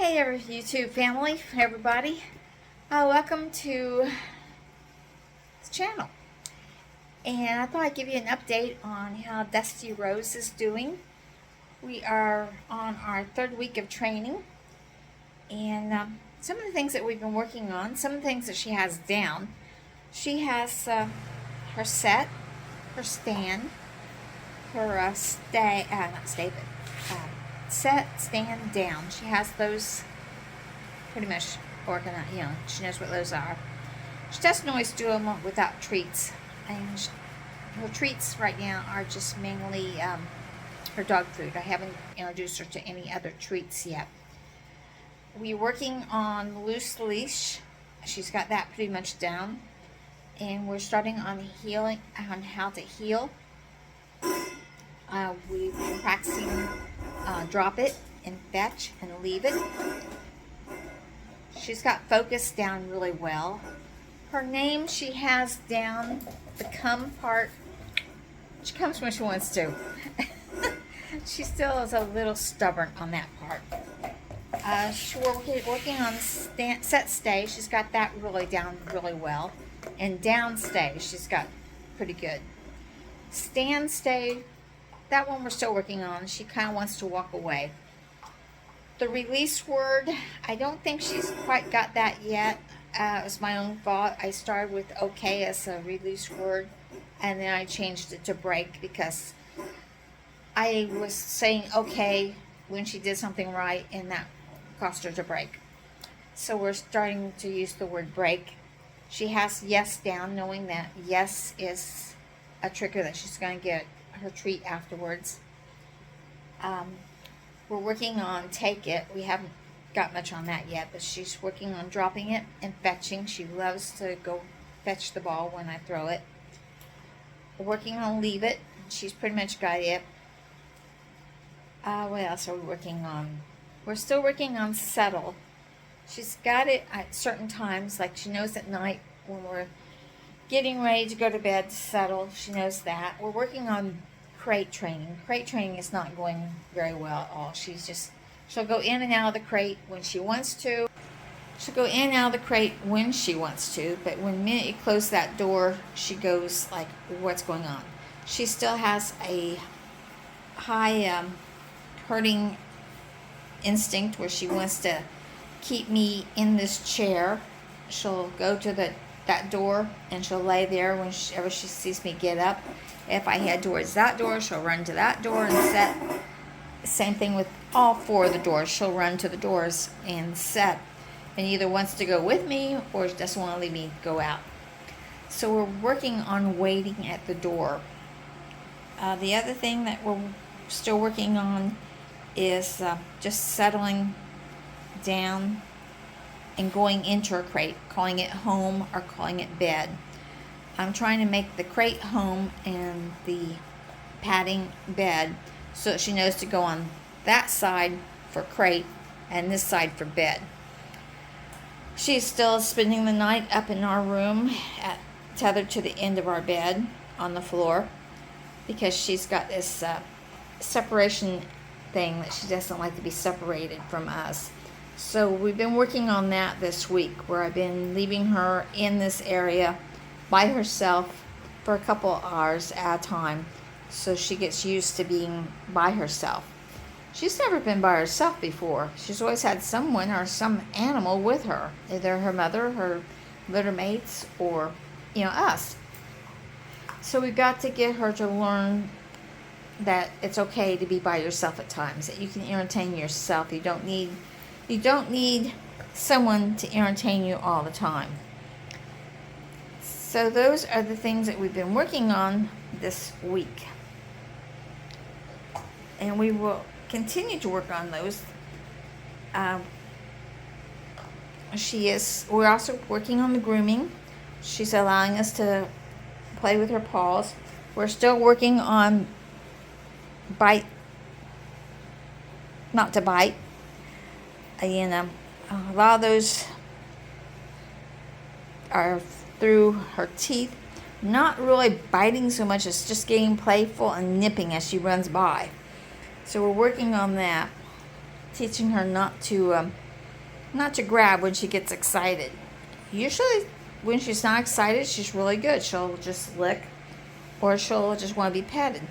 Hey YouTube family, everybody. Welcome to this channel. And I thought I'd give you an update on how Dusty Rose is doing. We are on our third week of training. And some of the things that we've been working on, some of the things that she has down. She has her set, her stand, her set, stand, down. She has those pretty much organized, she knows what those are. She doesn't always do them without treats. And her treats right now are just mainly her dog food. I haven't introduced her to any other treats yet. We're working on loose leash. She's got that pretty much down. And we're starting on healing, on how to heel. We've been practicing drop it and fetch and leave it. She's got focus down really well. Her name she has down, the come part. She comes when she wants to. She still is a little stubborn on that part. We're working on set stay. She's got that really down really well. And down stay, she's got pretty good. Stand stay, that one we're still working on. She kind of wants to walk away. The release word, I don't think she's quite got that yet. It was my own fault. I started with okay as a release word, and then I changed it to break because I was saying okay when she did something right, and that caused her to break. So we're starting to use the word break. She has yes down, knowing that yes is a trigger that she's going to get her treat afterwards. We're working on take it. We haven't got much on that yet, but she's working on dropping it and fetching. She loves to go fetch the ball when I throw it. We're working on leave it. She's pretty much got it. What else are we working on? We're still working on settle. She's got it at certain times, like she knows at night when we're getting ready to go to bed to settle. She knows that. We're working on crate training. Crate training is not going very well at all. She'll go in and out of the crate when she wants to. She'll go in and out of the crate when she wants to, but when the minute you close that door, she goes like, what's going on? She still has a high herding instinct where she wants to keep me in this chair. She'll go to that door and she'll lay there whenever she sees me get up. If I head towards that door, she'll run to that door and set. Same thing with all four of the doors. She'll run to the doors and set, and either wants to go with me or doesn't want to leave me go out. So we're working on waiting at the door. The other thing that we're still working on is just settling down and going into her crate, calling it home or calling it bed. I'm trying to make the crate home and the padding bed so that she knows to go on that side for crate and this side for bed. She's still spending the night up in our room, tethered to the end of our bed on the floor, because she's got this separation thing that she doesn't like to be separated from us. So we've been working on that this week, where I've been leaving her in this area by herself for a couple of hours at a time, so she gets used to being by herself. She's never been by herself before. She's always had someone or some animal with her, either her mother, her litter mates, or us. So we've got to get her to learn that it's okay to be by yourself at times, that you can entertain yourself. You don't need someone to entertain you all the time. So those are the things that we've been working on this week. And we will continue to work on those. We're also working on the grooming. She's allowing us to play with her paws. We're still working on bite, not to bite. A lot of those are through her teeth, not really biting so much as just getting playful and nipping as she runs by. So we're working on that, teaching her not to not to grab when she gets excited. Usually when she's not excited, she's really good. She'll just lick or she'll just want to be petted.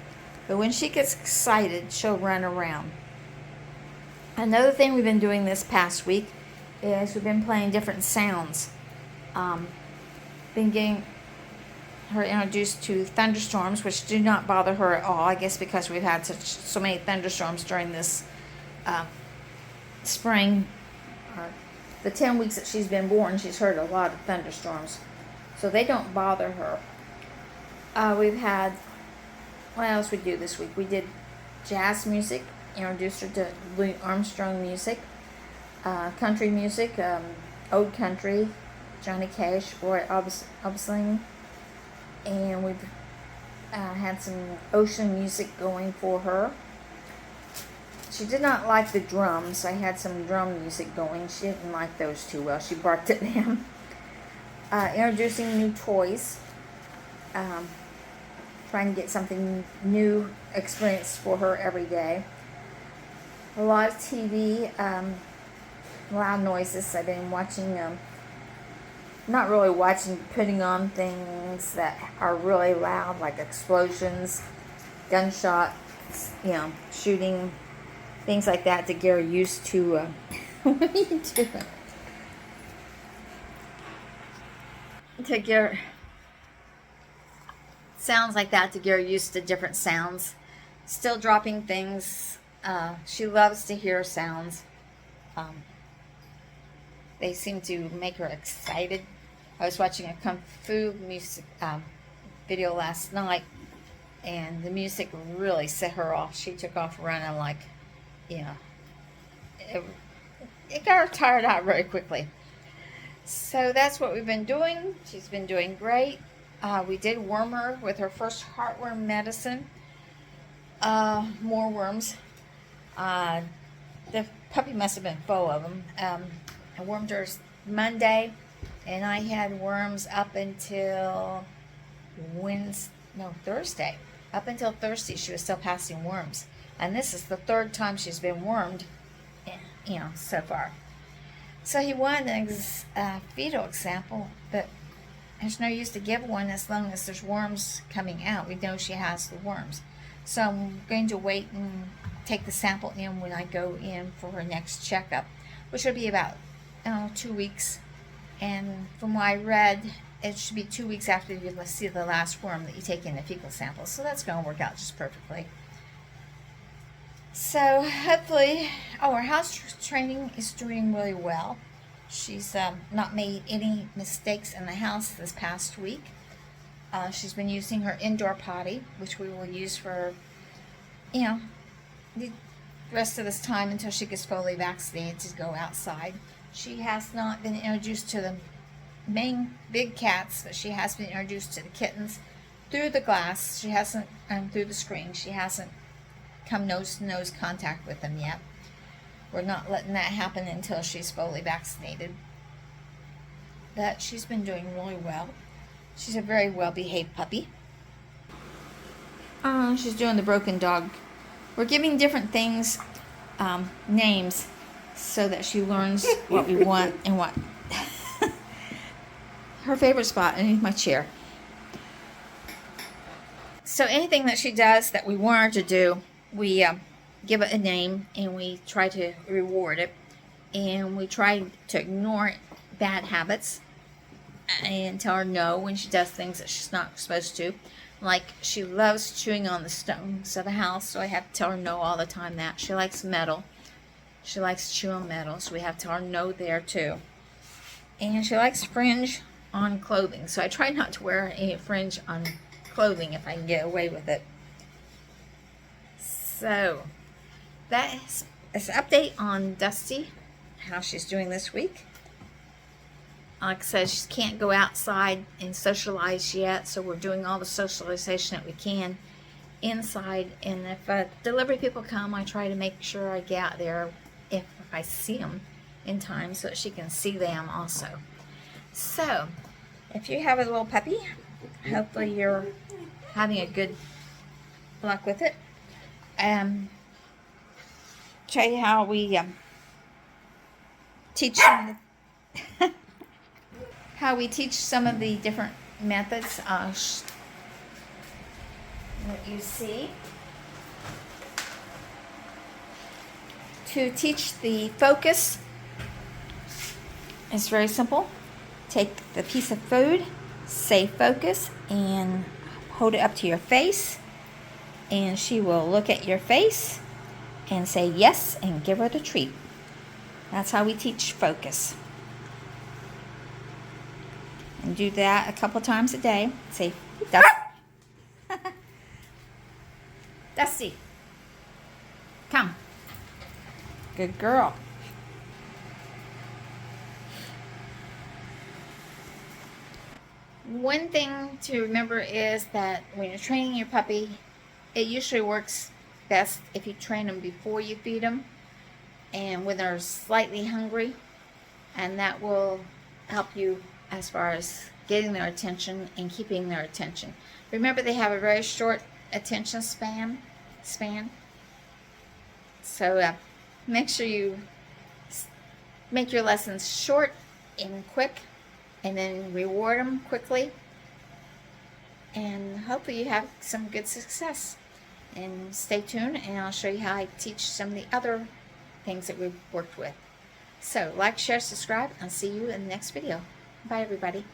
But when she gets excited, she'll run around. Another thing we've been doing this past week is we've been playing different sounds. Been getting her introduced to thunderstorms, which do not bother her at all. I guess because we've had so many thunderstorms during this spring. The 10 weeks that she's been born, she's heard a lot of thunderstorms. So they don't bother her. We've had, what else we do this week? We did jazz music, introduced her to Louis Armstrong music, country music, old country, Johnny Cash, Roy Orbison, and we've had some ocean music going for her. She did not like the drums. I had some drum music going. She didn't like those too well. She barked at them. Introducing new toys. Trying to get something new experience for her every day. A lot of TV, loud noises. I've been watching, not really watching, putting on things that are really loud, like explosions, gunshots, shooting, things like that to get her used to, what are you doing? To get her, sounds like that to get her used to different sounds. Still dropping things. She loves to hear sounds. They seem to make her excited. I was watching a Kung Fu music video last night, and the music really set her off. She took off running like, it got her tired out very quickly. So that's what we've been doing. She's been doing great. We did worm her with her first heartworm medicine. More worms. The puppy must have been full of them. I wormed her Monday, and I had worms up until Thursday. Up until Thursday, she was still passing worms. And this is the third time she's been wormed, so far. So he wanted a fetal example, but there's no use to give one as long as there's worms coming out. We know she has the worms. So I'm going to wait and take the sample in when I go in for her next checkup, which will be about 2 weeks. And from what I read, it should be 2 weeks after you see the last worm that you take in the fecal sample. So that's going to work out just perfectly. So hopefully, her house training is doing really well. She's not made any mistakes in the house this past week. She's been using her indoor potty, which we will use for, the rest of this time until she gets fully vaccinated to go outside. She has not been introduced to the main big cats, but she has been introduced to the kittens through the glass. She hasn't, through the screen. She hasn't come nose-to-nose contact with them yet. We're not letting that happen until she's fully vaccinated. But she's been doing really well. She's a very well-behaved puppy. She's doing the broken dog. We're giving different things names so that she learns what we want and what. Her favorite spot underneath my chair. So anything that she does that we want her to do, we give it a name and we try to reward it. And we try to ignore bad habits and tell her no when she does things that she's not supposed to. Like, she loves chewing on the stones of the house, so I have to tell her no all the time that. She likes metal. She likes to chew on metal, so we have to tell her no there too. And she likes fringe on clothing, so I try not to wear any fringe on clothing if I can get away with it. So, that is an update on Dusty, how she's doing this week. Like I said, she can't go outside and socialize yet, so we're doing all the socialization that we can inside. And if delivery people come, I try to make sure I get out there if I see them in time so that she can see them also. So, if you have a little puppy, hopefully you're having a good luck with it. Show you how we teach how we teach some of the different methods. What you see. To teach the focus, it's very simple. Take the piece of food, say focus, and hold it up to your face, and she will look at your face and say yes and give her the treat. That's how we teach focus. And do that a couple times a day. Say, Dusty. Dusty, come. Good girl. One thing to remember is that when you're training your puppy, it usually works best if you train them before you feed them and when they're slightly hungry, and that will help you as far as getting their attention and keeping their attention. Remember, they have a very short attention span. So make sure you make your lessons short and quick, and then reward them quickly, and hopefully you have some good success. And stay tuned, and I'll show you how I teach some of the other things that we've worked with. So like, share, subscribe, and see you in the next video. Bye everybody.